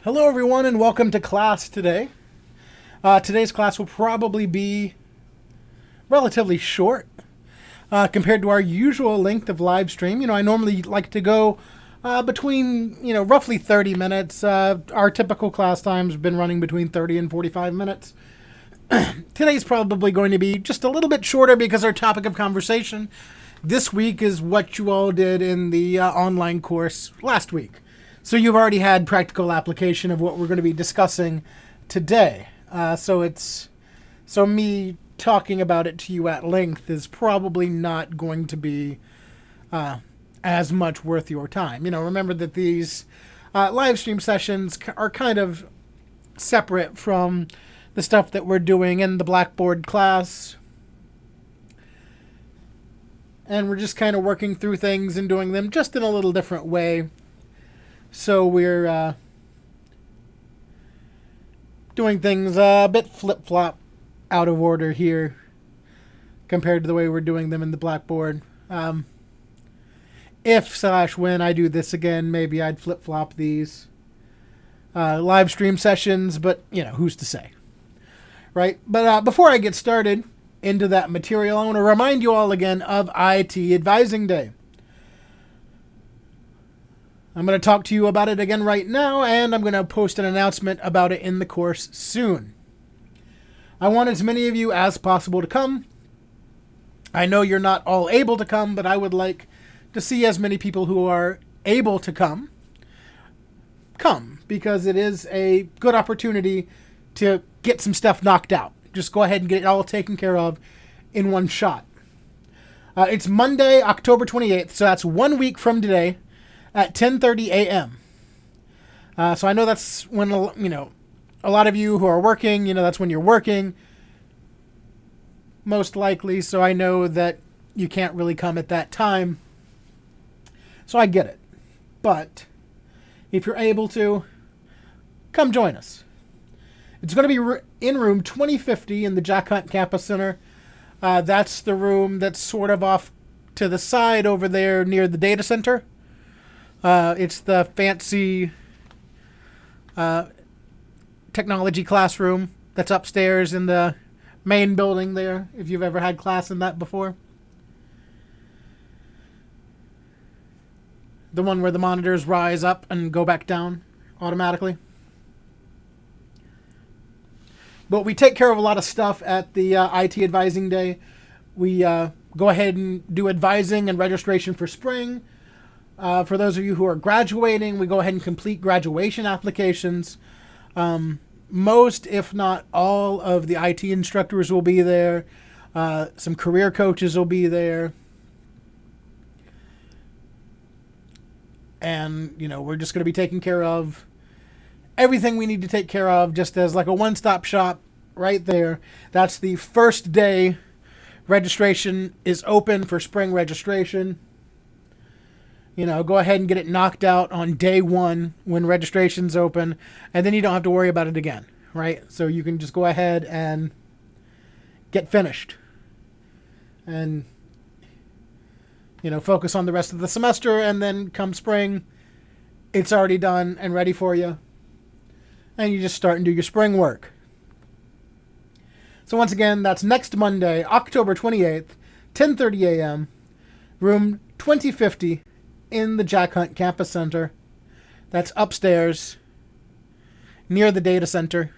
Hello, everyone, and welcome to class today. Today's class will probably be relatively short compared to our usual length of live stream. I normally like to go between, roughly 30 minutes. Our typical class times have been running between 30 and 45 minutes. Today's probably going to be just a little bit shorter because our topic of conversation this week is what you all did in the online course last week. So you've already had practical application of what we're going to be discussing today. So me talking about it to you at length is probably not going to be as much worth your time. Remember that these live stream sessions are kind of separate from the stuff that we're doing in the Blackboard class. And we're just kind of working through things and doing them just in a little different way. So we're doing things a bit flip-flop out of order here compared to the way we're doing them in the Blackboard. If/when I do this again, maybe I'd flip-flop these live stream sessions, but, who's to say, right? But before I get started into that material, I want to remind you all again of IT Advising Day. I'm going to talk to you about it again right now, and I'm going to post an announcement about it in the course soon. I want as many of you as possible to come. I know you're not all able to come, but I would like to see as many people who are able to come, because it is a good opportunity to get some stuff knocked out. Just go ahead and get it all taken care of in one shot. It's Monday, October 28th, so that's 1 week from today, at 10:30 a.m. So I know that's when, a lot of you who are working, that's when you're working, most likely. So I know that you can't really come at that time. So I get it. But if you're able to, come join us. It's going to be in room 2050 in the Jack Hunt Campus Center. That's the room that's sort of off to the side over there near the data center. It's the fancy technology classroom that's upstairs in the main building there, if you've ever had class in that before. The one where the monitors rise up and go back down automatically. But we take care of a lot of stuff at the IT Advising Day. We go ahead and do advising and registration for spring. For those of you who are graduating, we go ahead and complete graduation applications. Most, if not all, of the IT instructors will be there. Some career coaches will be there. And, we're just going to be taking care of everything we need to take care of, just as like a one-stop shop right there. That's the first day registration is open for spring registration. Go ahead and get it knocked out on day one when registration's open, and then you don't have to worry about it again, right? So you can just go ahead and get finished and, focus on the rest of the semester, and then come spring, it's already done and ready for you, and you just start and do your spring work. So once again, that's next Monday, October 28th, 10:30 a.m., room 2050, in the Jack Hunt Campus Center. That's upstairs near the data center.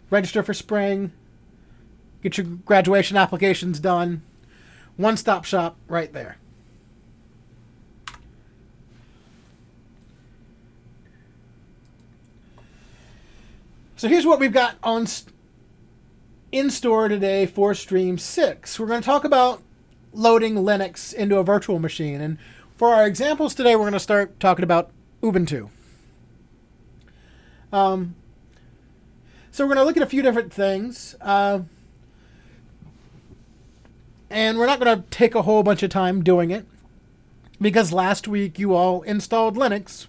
Register for spring. Get your graduation applications done. One-stop shop right there. So here's what we've got in store today for Stream 6. We're going to talk about loading Linux into a virtual machine. And for our examples today, we're going to start talking about Ubuntu. So we're going to look at a few different things. And we're not going to take a whole bunch of time doing it, because last week you all installed Linux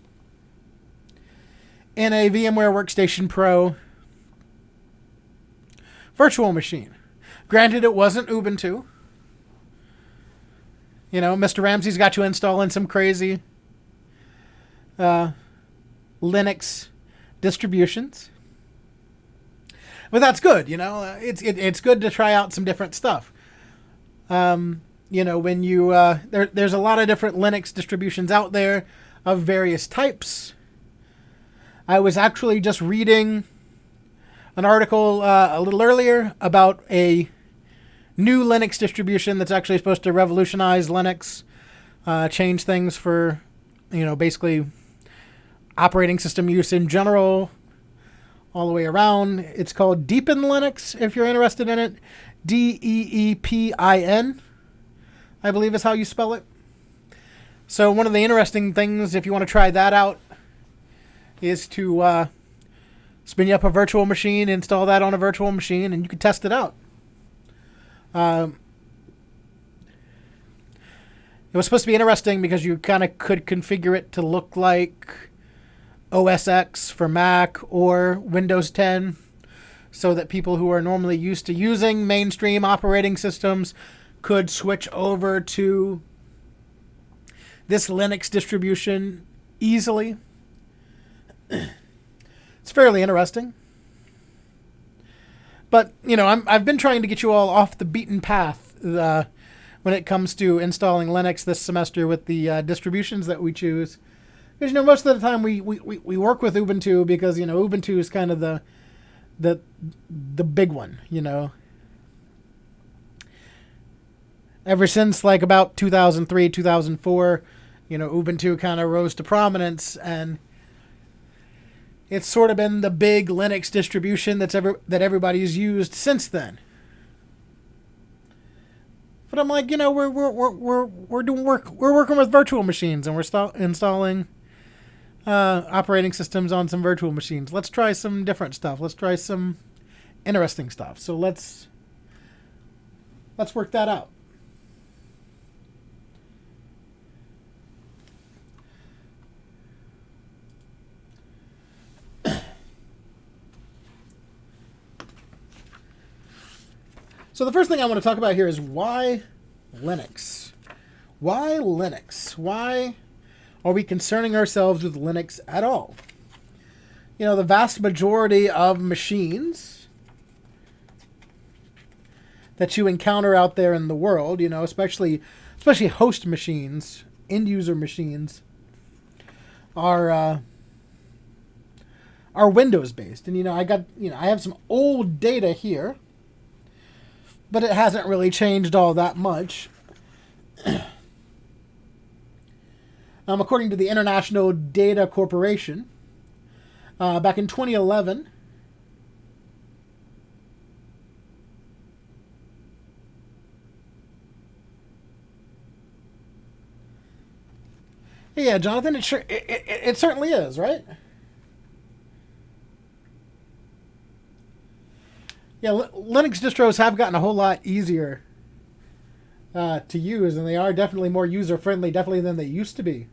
in a VMware Workstation Pro virtual machine. Granted, it wasn't Ubuntu. Mr. Ramsey's got you installing some crazy Linux distributions. But that's good, it's good to try out some different stuff. When you there's a lot of different Linux distributions out there of various types. I was actually just reading an article a little earlier about a new Linux distribution that's actually supposed to revolutionize Linux, change things for, basically operating system use in general, all the way around. It's called Deepin Linux, if you're interested in it. Deepin, I believe is how you spell it. So one of the interesting things, if you want to try that out, is to spin you up a virtual machine, install that on a virtual machine, and you can test it out. It was supposed to be interesting because you kind of could configure it to look like OS X for Mac or Windows 10, so that people who are normally used to using mainstream operating systems could switch over to this Linux distribution easily. It's fairly interesting. But, I've been trying to get you all off the beaten path when it comes to installing Linux this semester with the distributions that we choose. Because, most of the time we work with Ubuntu because, Ubuntu is kind of the big one, Ever since, like, about 2003, 2004, Ubuntu kind of rose to prominence, and it's sort of been the big Linux distribution that everybody's used since then. But I'm like, we're doing work. We're working with virtual machines, and we're installing operating systems on some virtual machines. Let's try some different stuff. Let's try some interesting stuff. So let's work that out. So the first thing I want to talk about here is why Linux? Why Linux? Why are we concerning ourselves with Linux at all? The vast majority of machines that you encounter out there in the world, especially host machines, end user machines, are Windows based. And I have some old data here, but it hasn't really changed all that much. According to the International Data Corporation, back in 2011, yeah, Jonathan, it certainly is, right? Yeah, Linux distros have gotten a whole lot easier to use, and they are definitely more user-friendly, definitely than they used to be.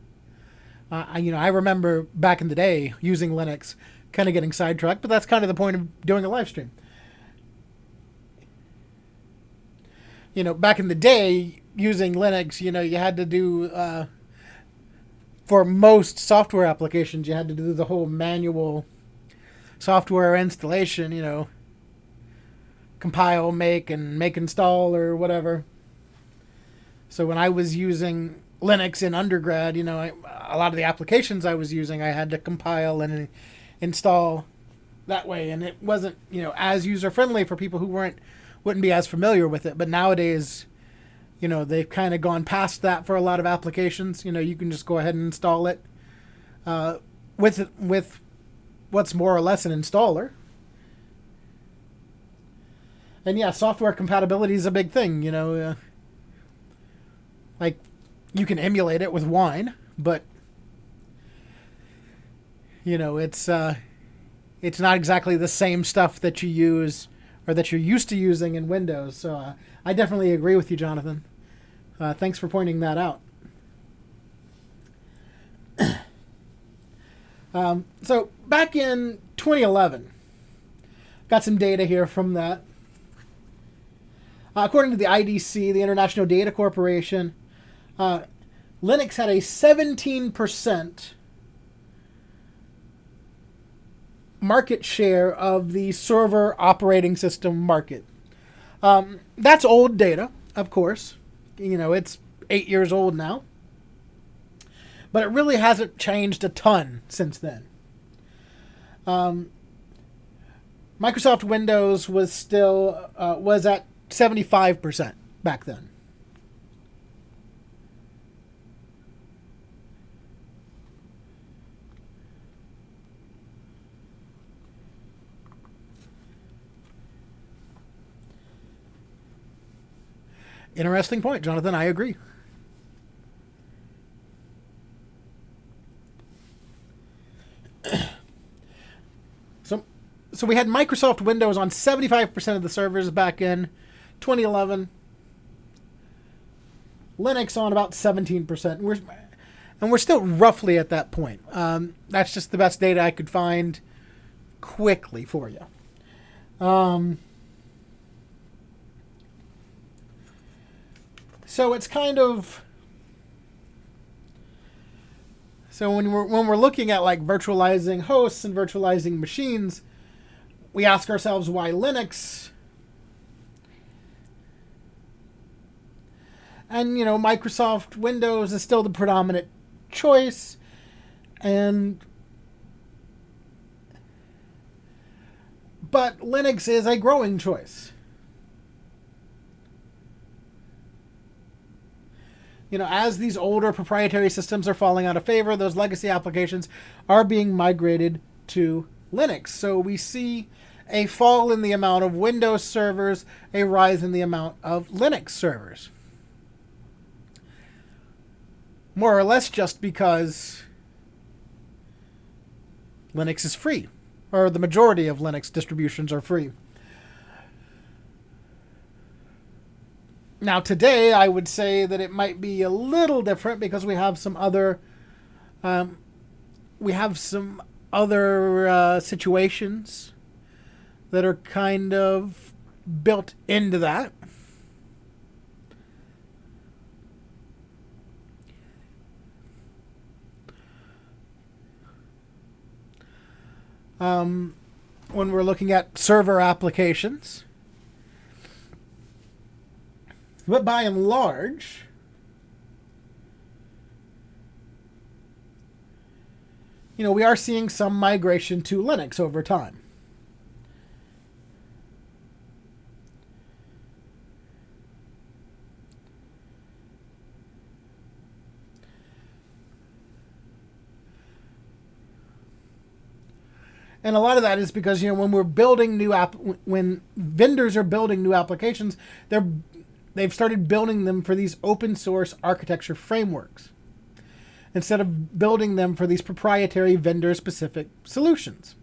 I remember back in the day using Linux, kind of getting sidetracked, but that's kind of the point of doing a live stream. Back in the day, using Linux, you had to do, for most software applications, you had to do the whole manual software installation, compile, make install, or whatever. So when I was using Linux in undergrad, a lot of the applications I was using, I had to compile and install that way, and it wasn't, as user-friendly for people who wouldn't be as familiar with it. But nowadays, they've kind of gone past that for a lot of applications. You can just go ahead and install it with what's more or less an installer. And yeah, software compatibility is a big thing, like, you can emulate it with Wine, but, it's not exactly the same stuff that you use or that you're used to using in Windows. So I definitely agree with you, Jonathan. Thanks for pointing that out. So back in 2011, got some data here from that. According to the IDC, the International Data Corporation, Linux had a 17% market share of the server operating system market. That's old data, of course. It's 8 years old now. But it really hasn't changed a ton since then. Microsoft Windows was at 75% back then. Interesting point, Jonathan. I agree. So we had Microsoft Windows on 75% of the servers back in 2011. Linux on about 17%. And we're still roughly at that point. That's just the best data I could find quickly for you. So it's kind of... So when we're looking at like virtualizing hosts and virtualizing machines, we ask ourselves why Linux. And Microsoft Windows is still the predominant choice, but Linux is a growing choice. As these older proprietary systems are falling out of favor, those legacy applications are being migrated to Linux. So we see a fall in the amount of Windows servers, a rise in the amount of Linux servers. More or less just because Linux is free, or the majority of Linux distributions are free. Now today, I would say that it might be a little different because we have some other situations that are kind of built into that. When we're looking at server applications. But by and large, we are seeing some migration to Linux over time. And a lot of that is because, when we're building when vendors are building new applications, they've started building them for these open source architecture frameworks instead of building them for these proprietary vendor specific solutions.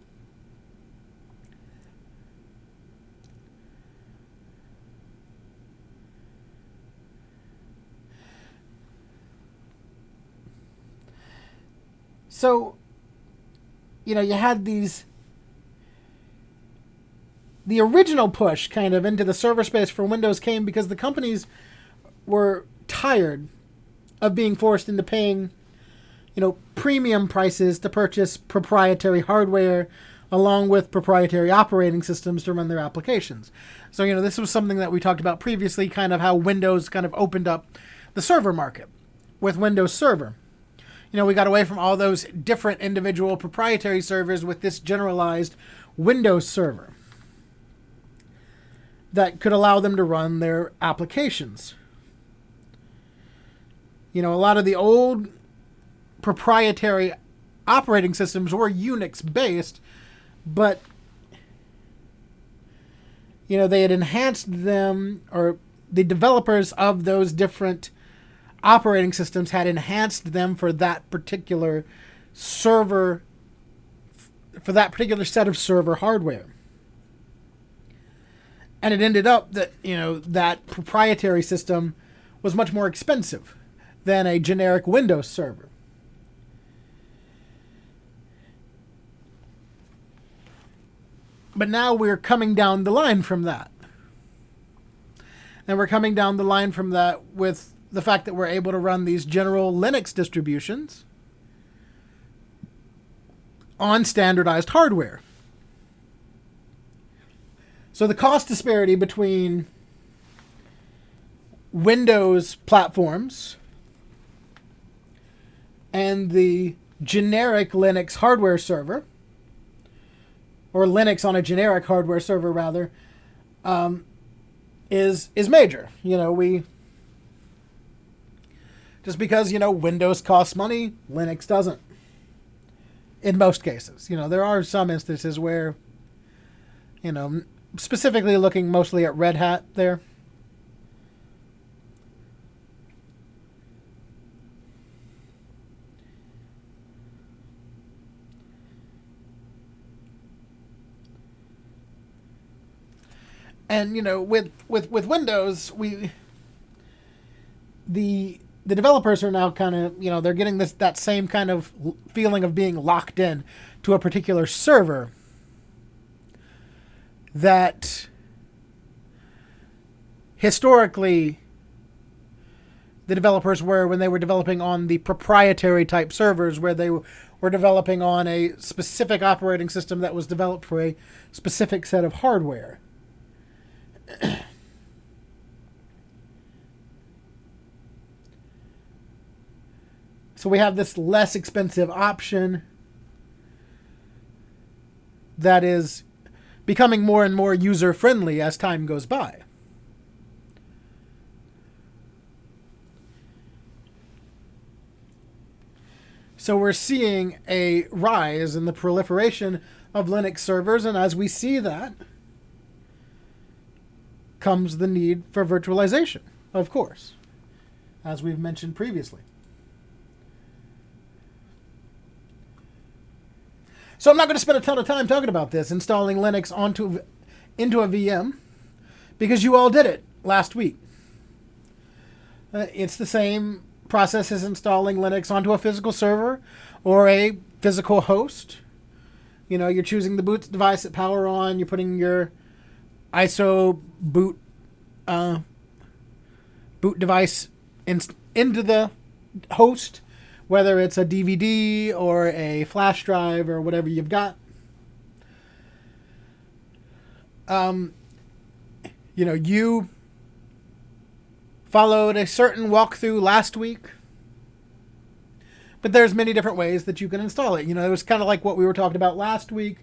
So, you had the original push kind of into the server space for Windows came because the companies were tired of being forced into paying, premium prices to purchase proprietary hardware along with proprietary operating systems to run their applications. So, this was something that we talked about previously, kind of how Windows kind of opened up the server market with Windows Server. We got away from all those different individual proprietary servers with this generalized Windows Server that could allow them to run their applications. A lot of the old proprietary operating systems were Unix-based, but, they had enhanced them, or the developers of those different operating systems had enhanced them for that particular server, for that particular set of server hardware. And it ended up that, that proprietary system was much more expensive than a generic Windows server. But now we're coming down the line from that. And we're coming down the line from that with the fact that we're able to run these general Linux distributions on standardized hardware. So the cost disparity between Windows platforms and the generic Linux hardware server, or Linux on a generic hardware server rather, is major. Just because Windows costs money, Linux doesn't. In most cases, there are some instances where, specifically looking mostly at Red Hat there. And with Windows, the developers are now kind of they're getting that same kind of feeling of being locked in to a particular server that historically the developers were when they were developing on the proprietary type servers, where they were developing on a specific operating system that was developed for a specific set of hardware. So we have this less expensive option that is becoming more and more user-friendly as time goes by. So we're seeing a rise in the proliferation of Linux servers, and as we see that, comes the need for virtualization, of course, as we've mentioned previously. So I'm not going to spend a ton of time talking about this, installing Linux into a VM, because you all did it last week. It's the same process as installing Linux onto a physical server or a physical host. You're choosing the boot device at power on, you're putting your ISO boot device into the host, whether it's a DVD or a flash drive or whatever you've got. You followed a certain walkthrough last week, but there's many different ways that you can install it. It was kind of like what we were talking about last week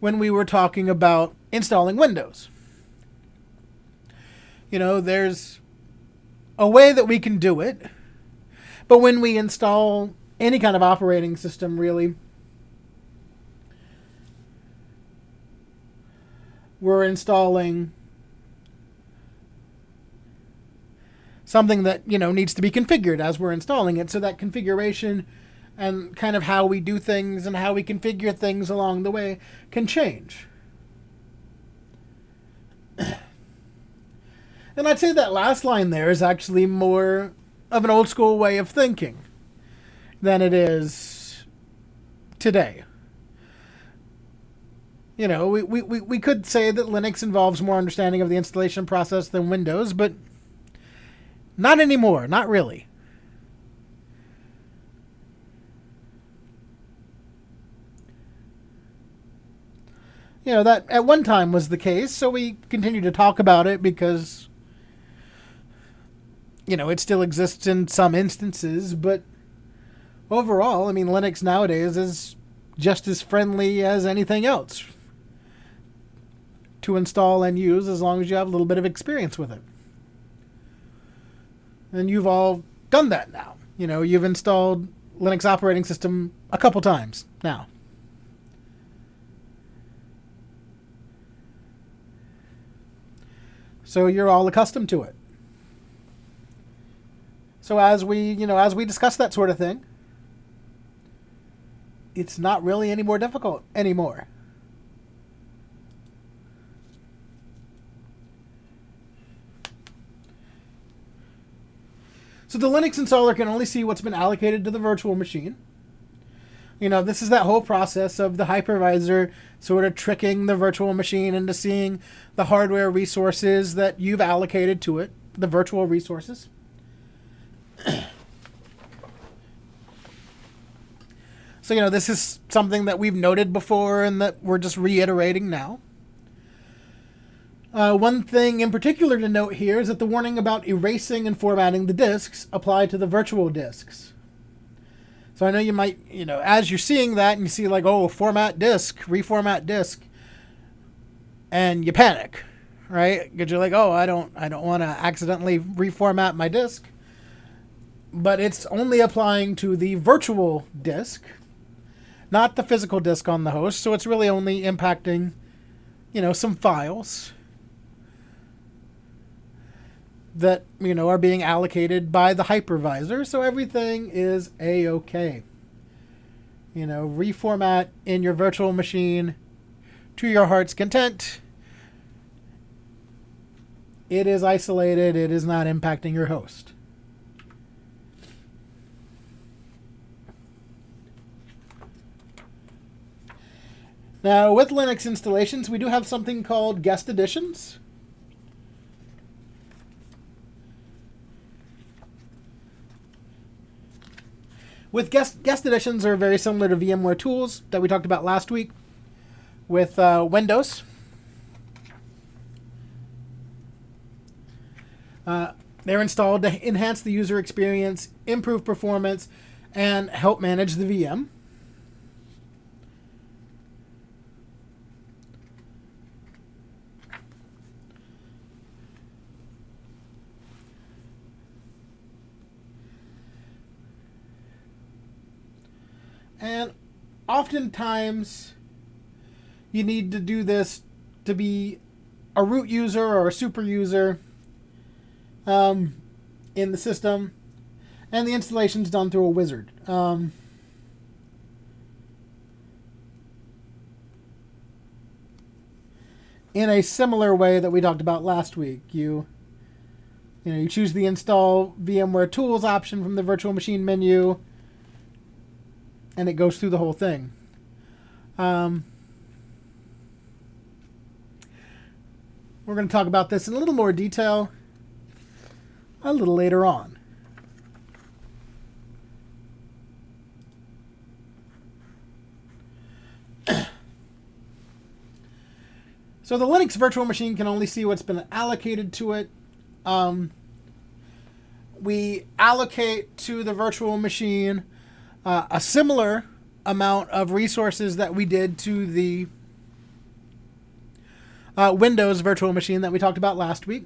when we were talking about installing Windows. There's a way that we can do it, but when we install any kind of operating system, really, we're installing something that, needs to be configured as we're installing it. So that configuration and kind of how we do things and how we configure things along the way can change. And I'd say that last line there is actually more of an old school way of thinking than it is today. We could say that Linux involves more understanding of the installation process than Windows, but not anymore, not really. That at one time was the case, so we continue to talk about it because it still exists in some instances, but overall, Linux nowadays is just as friendly as anything else to install and use, as long as you have a little bit of experience with it. And you've all done that now. You've installed Linux operating system a couple times now. So you're all accustomed to it. So as we discuss that sort of thing, it's not really any more difficult anymore. So the Linux installer can only see what's been allocated to the virtual machine. This is that whole process of the hypervisor sort of tricking the virtual machine into seeing the hardware resources that you've allocated to it, the virtual resources. So, this is something that we've noted before and that we're just reiterating now. One thing in particular to note here is that the warning about erasing and formatting the disks apply to the virtual disks. So I know you might, as you're seeing that and you see like, oh, format disk, reformat disk, and you panic, right? Because you're like, oh, I don't want to accidentally reformat my disk. But it's only applying to the virtual disk, not the physical disk on the host. So it's really only impacting, some files that, are being allocated by the hypervisor. So everything is A-OK. Reformat in your virtual machine to your heart's content. It is isolated. It is not impacting your host. Now, with Linux installations, we do have something called guest editions. With guest editions are very similar to VMware tools that we talked about last week with Windows. They're installed to enhance the user experience, improve performance, and help manage the VM. And oftentimes, you need to do this to be a root user or a super user in the system, and the installation is done through a wizard. In a similar way that we talked about last week, you choose the install VMware tools option from the virtual machine menu, and it goes through the whole thing. We're going to talk about this in a little more detail a little later on. So the Linux virtual machine can only see what's been allocated to it. We allocate to the virtual machine a similar amount of resources that we did to the Windows virtual machine that we talked about last week.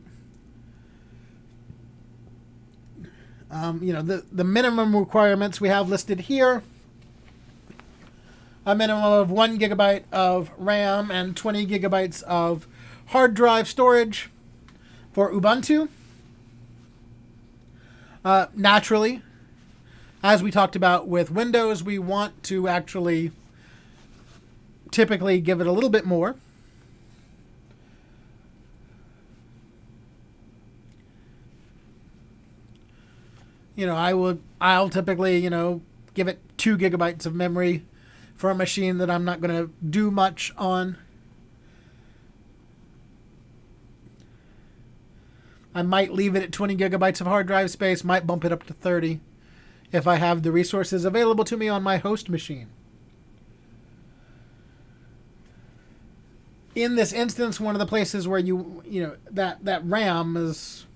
The minimum requirements we have listed here: a minimum of 1 gigabyte of RAM and 20 gigabytes of hard drive storage for Ubuntu. Naturally, as we talked about with Windows, we want to actually typically give it a little bit more. I'll typically, give it 2 gigabytes of memory for a machine that I'm not going to do much on. I might leave it at 20 gigabytes of hard drive space, might bump it up to 30 if I have the resources available to me on my host machine. In this instance, one of the places where that RAM is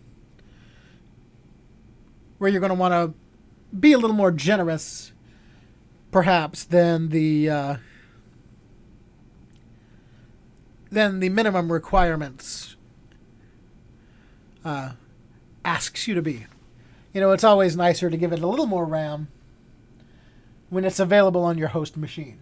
where you're going to want to be a little more generous, perhaps, than the minimum requirements asks you to be. It's always nicer to give it a little more RAM when it's available on your host machine.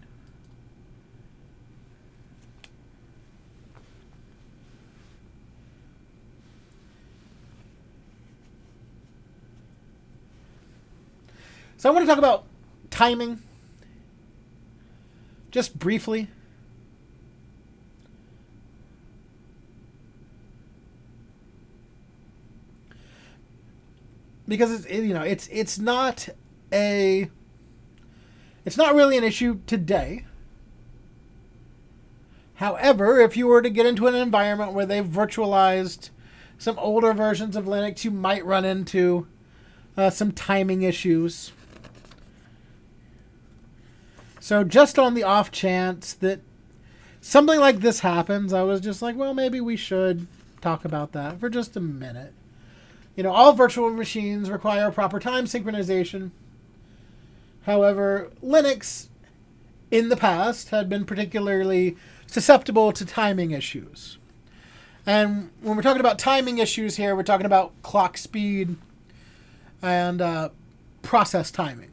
So I want to talk about timing, just briefly. Because it's not really an issue today. However, if you were to get into an environment where they've virtualized some older versions of Linux, you might run into some timing issues. So just on the off chance that something like this happens, I was just like, well, maybe we should talk about that for just a minute. All virtual machines require proper time synchronization. However, Linux in the past had been particularly susceptible to timing issues. And when we're talking about timing issues here, we're talking about clock speed and process timing.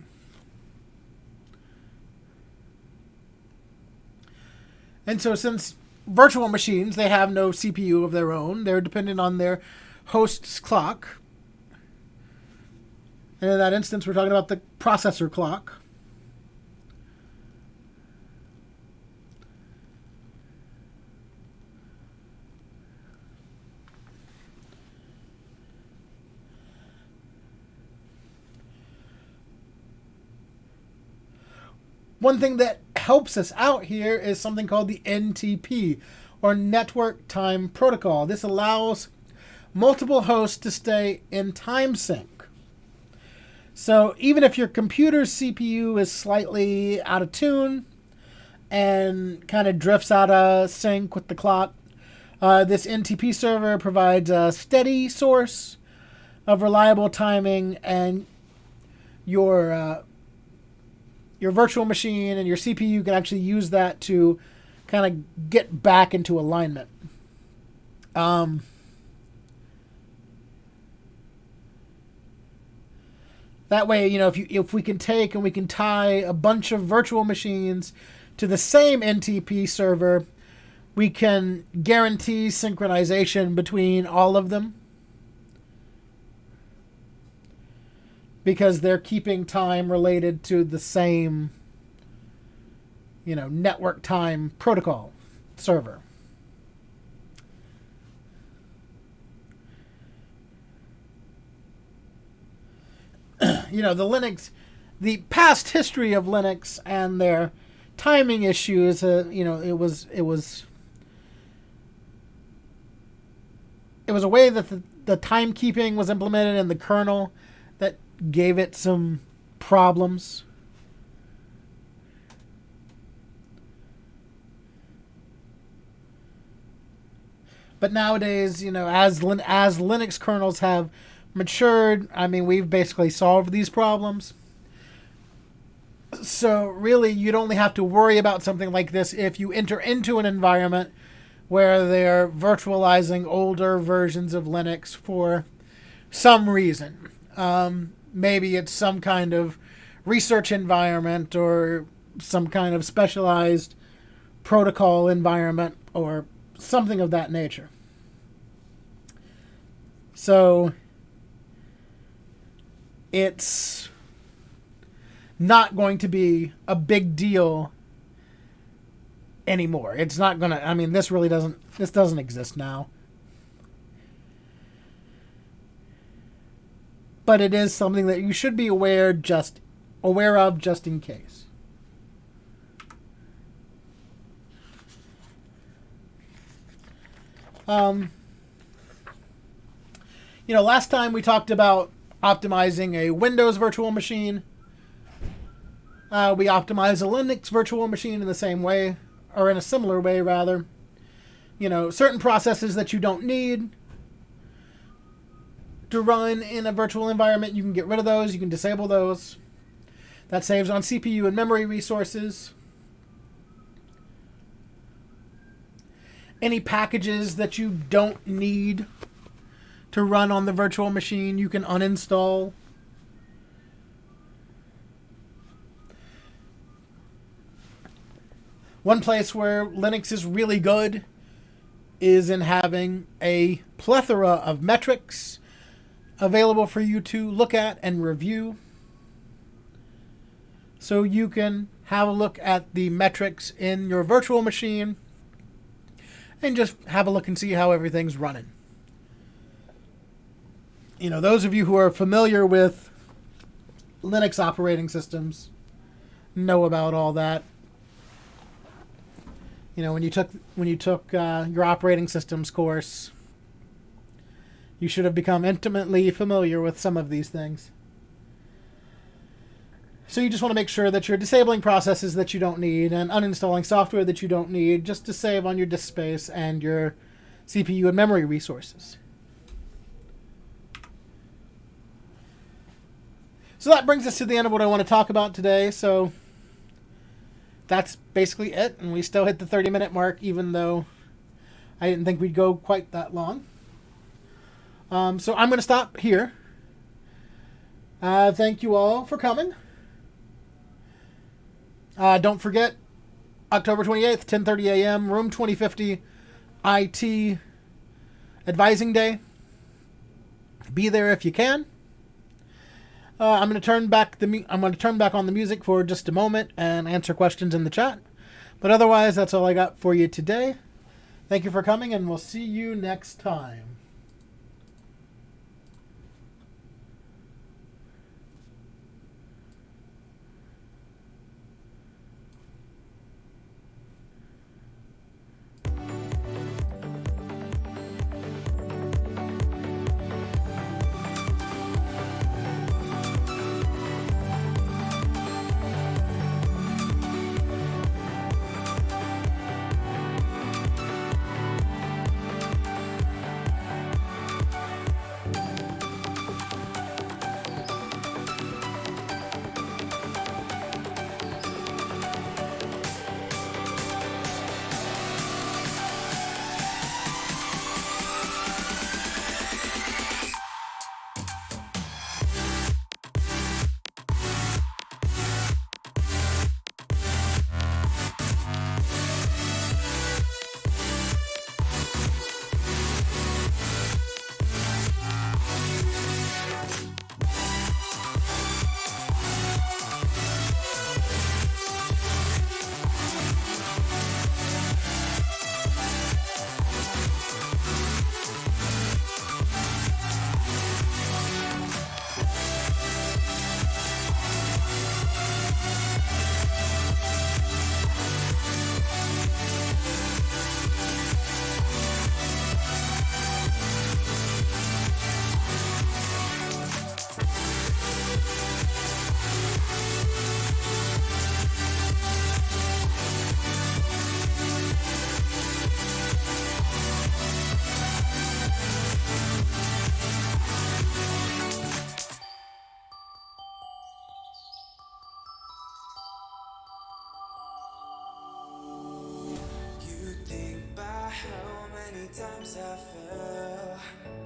And so since virtual machines, they have no CPU of their own, they're dependent on their host's clock. And in that instance, we're talking about the processor clock. One thing that helps us out here is something called the NTP, or Network Time Protocol. This allows multiple hosts to stay in time sync. So even if your computer's CPU is slightly out of tune and kind of drifts out of sync with the clock, this NTP server provides a steady source of reliable timing, and your virtual machine and your CPU can actually use that to kind of get back into alignment. That way, if we can take and we can tie a bunch of virtual machines to the same NTP server, we can guarantee synchronization between all of them, because they're keeping time related to the same, network time protocol server. The past history of Linux and their timing issues, it was a way that the timekeeping was implemented in the kernel that gave it some problems. But nowadays, as Linux kernels have matured, we've basically solved these problems. So really, you'd only have to worry about something like this if you enter into an environment where they're virtualizing older versions of Linux for some reason. Maybe it's some kind of research environment or some kind of specialized protocol environment or something of that nature. So it's not going to be a big deal anymore. It's not going to, this doesn't exist now. But it is something that you should be aware of just in case. Last time we talked about optimizing a Windows virtual machine. We optimize a Linux virtual machine in the same way, or in a similar way, rather. Certain processes that you don't need to run in a virtual environment, you can get rid of those, you can disable those. That saves on CPU and memory resources. Any packages that you don't need to run on the virtual machine, you can uninstall. One place where Linux is really good is in having a plethora of metrics available for you to look at and review. So you can have a look at the metrics in your virtual machine and just have a look and see how everything's running. Those of you who are familiar with Linux operating systems know about all that. When you took your operating systems course, you should have become intimately familiar with some of these things. So you just want to make sure that you're disabling processes that you don't need and uninstalling software that you don't need, just to save on your disk space and your CPU and memory resources. So that brings us to the end of what I want to talk about today. So that's basically it. And we still hit the 30-minute mark, even though I didn't think we'd go quite that long. So I'm going to stop here. Thank you all for coming. Don't forget, October 28th, 10:30 a.m., room 2050, IT Advising Day. Be there if you can. I'm going to turn back on the music for just a moment and answer questions in the chat. But otherwise, that's all I got for you today. Thank you for coming, and we'll see you next time. Times I fell